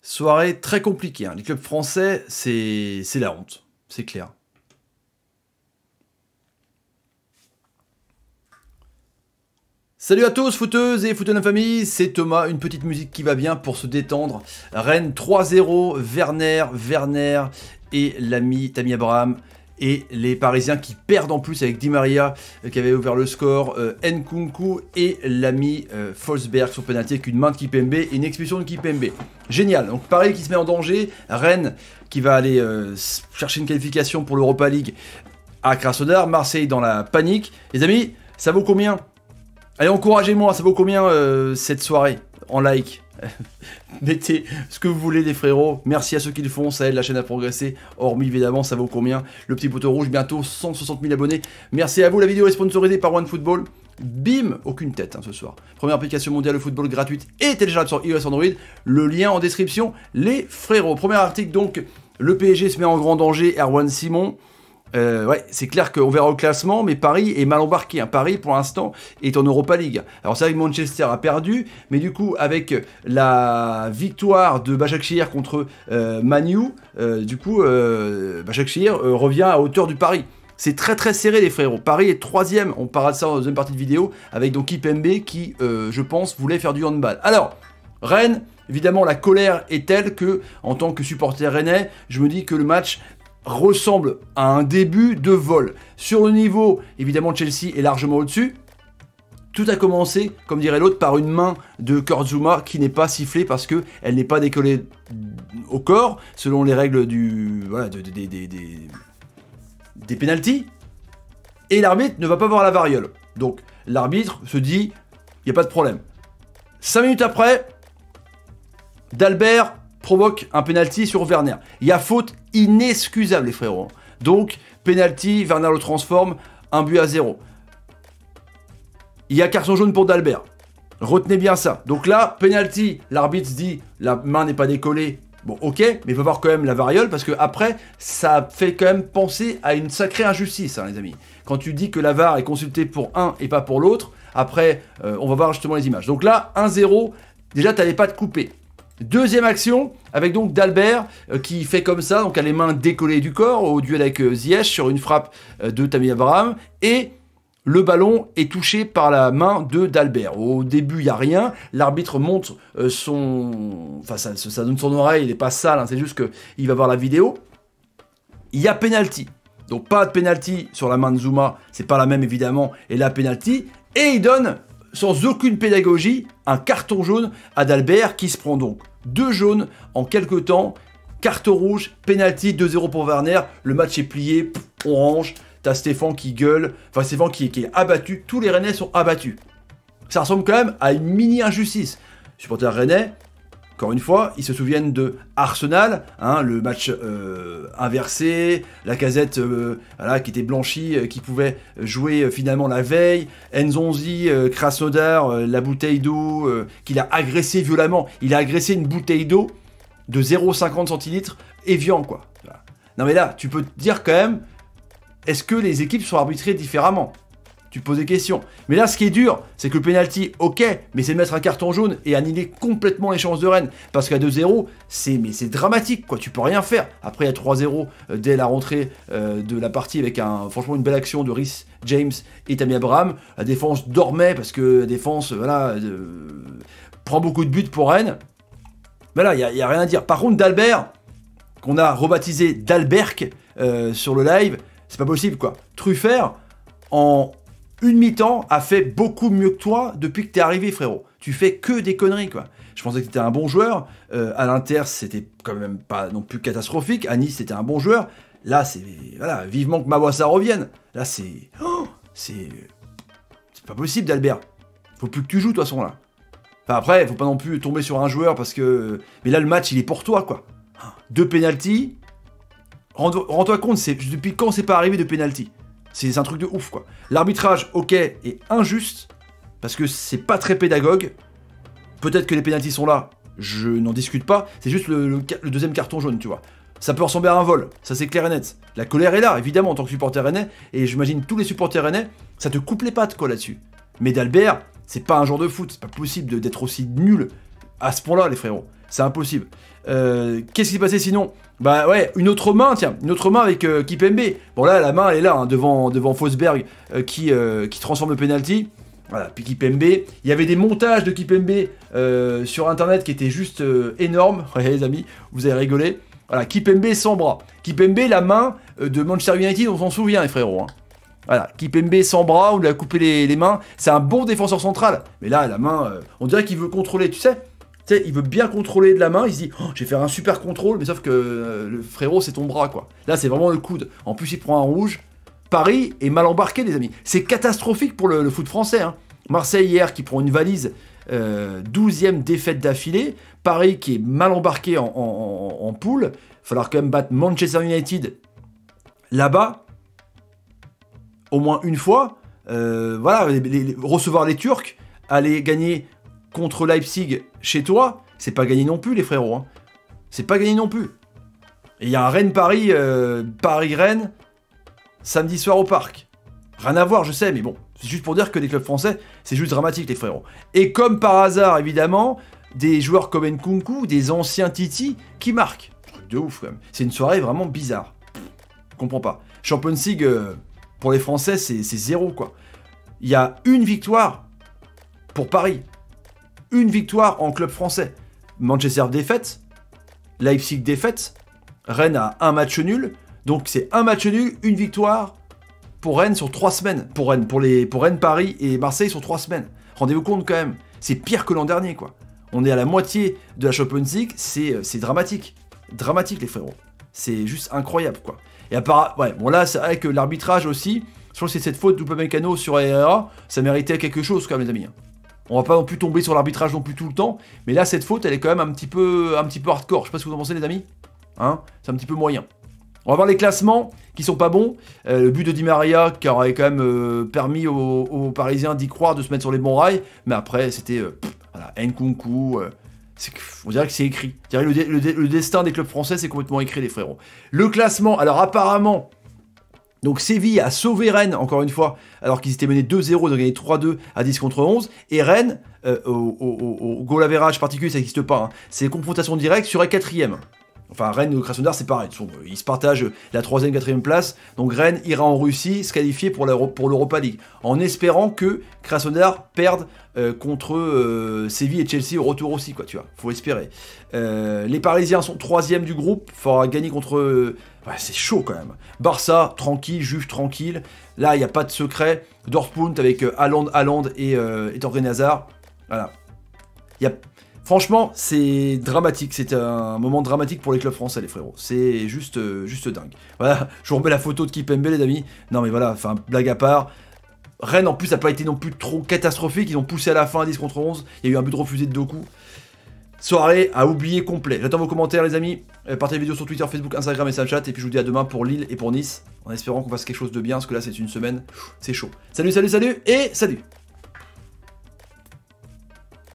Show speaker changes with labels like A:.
A: Soirée très compliquée, hein. Les clubs français, c'est la honte, c'est clair. Salut à tous, footeuses et footeux de la famille, c'est Thomas, une petite musique qui va bien pour se détendre. Rennes 3-0, Werner et l'ami Tammy Abraham. Et les Parisiens qui perdent en plus avec Di Maria qui avait ouvert le score, Nkunku et l'ami Forsberg sur penalty avec une main de Kimpembe et une expulsion de Kimpembe. Génial, donc Paris qui se met en danger, Rennes qui va aller chercher une qualification pour l'Europa League à Krasnodar, Marseille dans la panique. Les amis, ça vaut combien? Allez, encouragez-moi, ça vaut combien cette soirée en like? Mettez ce que vous voulez les frérots, merci à ceux qui le font, ça aide la chaîne à progresser, hormis évidemment ça vaut combien, le petit poteau rouge, bientôt 160 000 abonnés, merci à vous, la vidéo est sponsorisée par OneFootball, bim, aucune tête ce soir, première application mondiale de football gratuite et téléchargeable sur iOS Android, le lien en description, les frérots, premier article donc, le PSG se met en grand danger, Erwan Simon. Ouais, c'est clair qu'on verra au classement, mais Paris est mal embarqué. Hein. Paris, pour l'instant, est en Europa League. Alors, c'est vrai que Manchester a perdu, mais du coup, avec la victoire de Başakşehir contre Manu, Başakşehir revient à hauteur du Paris. C'est très très serré les frérots. Paris est 3ème, on parlera de ça dans la deuxième partie de vidéo, avec donc Kimpembe qui, je pense, voulait faire du handball. Alors, Rennes, évidemment, la colère est telle que, en tant que supporter rennais, je me dis que le match ressemble à un début de vol. Sur le niveau, évidemment, Chelsea est largement au-dessus. Tout a commencé, comme dirait l'autre, par une main de Kurtzuma qui n'est pas sifflée parce qu'elle n'est pas décollée au corps, selon les règles des pénaltys. Et l'arbitre ne va pas voir la variole. Donc, l'arbitre se dit, il n'y a pas de problème. 5 minutes après, Dalbert provoque un penalty sur Werner. Il y a faute inexcusable, les frérots. Donc, penalty, Werner le transforme, 1-0. Il y a carton jaune pour Dalbert. Retenez bien ça. Donc là, penalty, l'arbitre se dit, la main n'est pas décollée. Bon, ok, mais il faut voir quand même la variole, parce que après, ça fait quand même penser à une sacrée injustice, hein, les amis. Quand tu dis que la VAR est consultée pour un et pas pour l'autre, après, on va voir justement les images. Donc là, 1-0, déjà, tu n'allais pas te couper. Deuxième action, avec donc Dalbert qui fait comme ça, donc a les mains décollées du corps au duel avec Ziyech sur une frappe de Tammy Abraham, et le ballon est touché par la main de Dalbert. Au début, il n'y a rien, l'arbitre montre son... Enfin, ça donne son oreille, il n'est pas sale, hein, c'est juste qu'il va voir la vidéo. Il y a penalty, donc pas de penalty sur la main de Zouma, c'est pas la même évidemment, et la penalty, et il donne, sans aucune pédagogie, un carton jaune à Dalbert qui se prend donc 2 jaunes en quelques temps, carton rouge, penalty, 2-0 pour Werner, le match est plié, on range, t'as Stéphane qui gueule, enfin Stéphane qui est abattu, tous les Rennais sont abattus. Ça ressemble quand même à une mini-injustice. Supporters rennais, encore une fois, ils se souviennent de Arsenal, hein, le match inversé, la casette voilà, qui était blanchie, qui pouvait jouer finalement la veille, Nzonzi, Krasnodar, la bouteille d'eau, qu'il a agressé violemment. Il a agressé une bouteille d'eau de 0,50 centilitres Evian, quoi. Voilà. Non mais là, tu peux te dire quand même, est-ce que les équipes sont arbitrées différemment? Tu poses des questions. Mais là, ce qui est dur, c'est que le penalty, ok, mais c'est de mettre un carton jaune et annuler complètement les chances de Rennes. Parce qu'à 2-0, c'est dramatique, quoi. Tu peux rien faire. Après, il y a 3-0 dès la rentrée de la partie avec franchement une belle action de Rhys James et Tammy Abraham. La défense dormait parce que la défense, voilà, prend beaucoup de buts pour Rennes. Mais là, il n'y a rien à dire. Par contre, Dalbert, qu'on a rebaptisé Dalberk sur le live, c'est pas possible, quoi. Truffert, en une mi-temps, a fait beaucoup mieux que toi depuis que t'es arrivé, frérot. Tu fais que des conneries, quoi. Je pensais que t'étais un bon joueur. À l'Inter, c'était quand même pas non plus catastrophique. À Nice, c'était un bon joueur. Là, c'est... Voilà, vivement que Mawassa revienne. Là, c'est... Oh, c'est pas possible, Dalbert. Faut plus que tu joues, de toute façon, là. Enfin, après, faut pas non plus tomber sur un joueur parce que... Mais là, le match, il est pour toi, quoi. 2 pénaltys. Rends-toi compte, depuis quand c'est pas arrivé de pénalty? C'est un truc de ouf, quoi. L'arbitrage, ok, est injuste, parce que c'est pas très pédagogue. Peut-être que les pénaltys sont là, je n'en discute pas. C'est juste le deuxième carton jaune, tu vois. Ça peut ressembler à un vol, ça c'est clair et net. La colère est là, évidemment, en tant que supporter rennais, et j'imagine tous les supporters rennais, ça te coupe les pattes, quoi, là-dessus. Mais Dalbert, c'est pas un genre de foot, c'est pas possible d'être aussi nul à ce point-là, les frérots. C'est impossible. Qu'est-ce qui s'est passé sinon? Bah ouais, une autre main, tiens, une autre main avec Kipembe. Bon là, la main, elle est là, hein, devant Forsberg, qui transforme le penalty. Voilà, puis Kipembe. Il y avait des montages de Kipembe sur Internet qui étaient juste énormes. Ouais, les amis, vous avez rigolé. Voilà, Kipembe sans bras. Kipembe, la main de Manchester United, on s'en souvient, les frérots. Hein. Voilà, Kipembe sans bras, on lui a coupé les mains. C'est un bon défenseur central. Mais là, la main, on dirait qu'il veut contrôler, tu sais, il veut bien contrôler de la main. Il se dit, oh, je vais faire un super contrôle, mais sauf que le frérot, c'est ton bras, quoi. Là, c'est vraiment le coude. En plus, il prend un rouge. Paris est mal embarqué, les amis. C'est catastrophique pour le foot français. Hein. Marseille, hier, qui prend une valise, 12e défaite d'affilée. Paris, qui est mal embarqué en poule. Il va falloir quand même battre Manchester United là-bas, au moins une fois. Voilà, recevoir les Turcs, aller gagner contre Leipzig chez toi, c'est pas gagné non plus, les frérots. Hein. C'est pas gagné non plus. Et il y a un Rennes-Paris, Paris-Rennes, samedi soir au parc. Rien à voir, je sais, mais bon, c'est juste pour dire que les clubs français, c'est juste dramatique, les frérots. Et comme par hasard, évidemment, des joueurs comme Nkunku, des anciens Titi, qui marquent. Truc de ouf, quand même. C'est une soirée vraiment bizarre. Je comprends pas. Champions League, pour les Français, c'est 0, quoi. Il y a une victoire pour Paris. Une victoire en club français. Manchester défaite, Leipzig défaite, Rennes a un match nul. Donc c'est un match nul, une victoire pour Rennes sur 3 semaines. Pour Rennes, Paris et Marseille sur 3 semaines. Rendez-vous compte quand même. C'est pire que l'an dernier, quoi. On est à la moitié de la Champions League, c'est dramatique. Dramatique, les frérots. C'est juste incroyable, quoi. Et ouais, bon là, c'est vrai que l'arbitrage aussi, je pense que c'est cette faute d'Upamecano sur ARA, ça méritait quelque chose, quand même, les amis. On va pas non plus tomber sur l'arbitrage non plus tout le temps, mais là, cette faute, elle est quand même un petit peu hardcore. Je sais pas ce que vous en pensez, les amis. Hein, c'est un petit peu moyen. On va voir les classements qui sont pas bons. Le but de Di Maria qui aurait quand même permis aux Parisiens d'y croire, de se mettre sur les bons rails. Mais après, c'était voilà, Nkunku. On dirait que c'est écrit. On dirait le destin des clubs français, c'est complètement écrit, les frérots. Le classement, alors apparemment, donc Séville a sauvé Rennes, encore une fois, alors qu'ils étaient menés 2-0, ils ont gagné 3-2 à 10 contre 11. Et Rennes, au goal average particulier, ça n'existe pas. Hein. C'est confrontation directe, serait 4ème. Enfin, Rennes et Krasnodar, c'est pareil. Ils se partagent la 3ème, 4ème place. Donc Rennes ira en Russie se qualifier pour l'Europa League. En espérant que Krasnodar perde contre Séville et Chelsea au retour aussi, quoi, tu vois. Faut espérer. Les Parisiens sont 3ème du groupe. Il faudra gagner contre... ouais, c'est chaud quand même. Barça, tranquille. Juve, tranquille. Là, il n'y a pas de secret. Dortmund avec Haaland et Torgan Hazard. Voilà. Il y a... Franchement, c'est dramatique, c'est un moment dramatique pour les clubs français, les frérots. C'est juste dingue. Voilà, je vous remets la photo de Kipembe, les amis. Non mais voilà, enfin, blague à part. Rennes, en plus, n'a pas été non plus trop catastrophique. Ils ont poussé à la fin à 10 contre 11. Il y a eu un but refusé de Doku. Soirée à oublier complet. J'attends vos commentaires, les amis. Partagez la vidéo sur Twitter, Facebook, Instagram et Snapchat. Et puis je vous dis à demain pour Lille et pour Nice. En espérant qu'on fasse quelque chose de bien, parce que là, c'est une semaine. C'est chaud. Salut, salut, salut et salut!